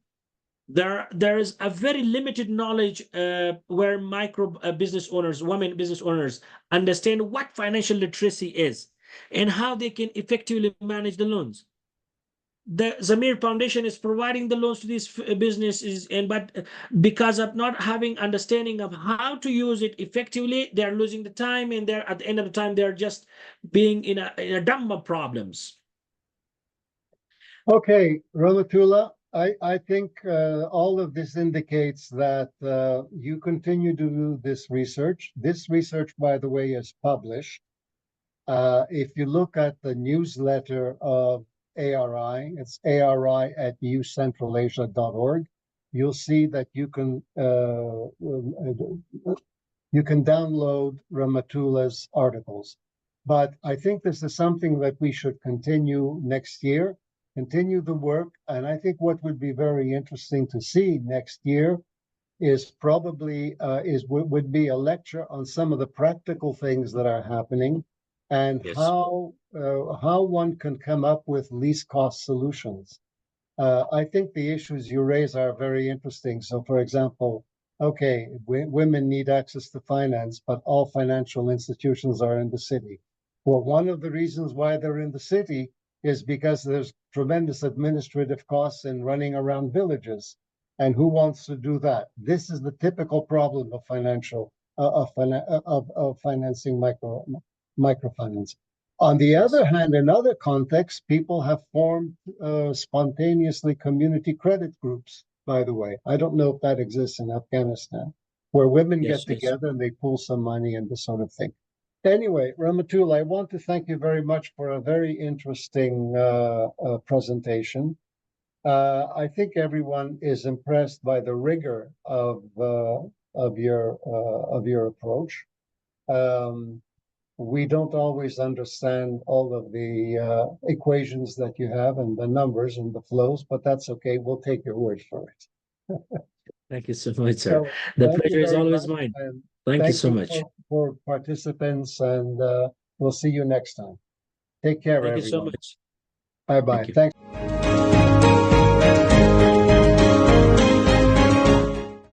There is a very limited knowledge where micro business owners, women business owners, understand what financial literacy is and how they can effectively manage the loans. The Zamir Foundation is providing the loans to these businesses, but because of not having understanding of how to use it effectively, they're losing the time, and they're at the end of the time they're just being in a dump of problems. Okay, Rahmatullah, I think all of this indicates that you continue to do this research. This research, by the way, is published. If you look at the newsletter of ARI, it's ari@ucentralasia.org. You'll see that you can download Rahmatullah's articles. But I think this is something that we should continue next year, continue the work. And I think what would be very interesting to see next year is probably would be a lecture on some of the practical things that are happening and Yes. how one can come up with least cost solutions. I think the issues you raise are very interesting. So, for example, okay, women need access to finance, but all financial institutions are in the city. Well, one of the reasons why they're in the city is because there's tremendous administrative costs in running around villages. And who wants to do that? This is the typical problem of financing microfinance. On the other hand, in other contexts, people have formed spontaneously community credit groups, by the way. I don't know if that exists in Afghanistan, where women get together and they pool some money and this sort of thing. Anyway, Rahmatullah, I want to thank you very much for a very interesting presentation. I think everyone is impressed by the rigor of your approach. We don't always understand all of the equations that you have and the numbers and the flows, but that's okay. We'll take your word for it. Thank you so much, sir. The pleasure is always mine. Thank you so much. For participants, and we'll see you next time. Take care, everyone. Thank you so much. Bye-bye. Thanks.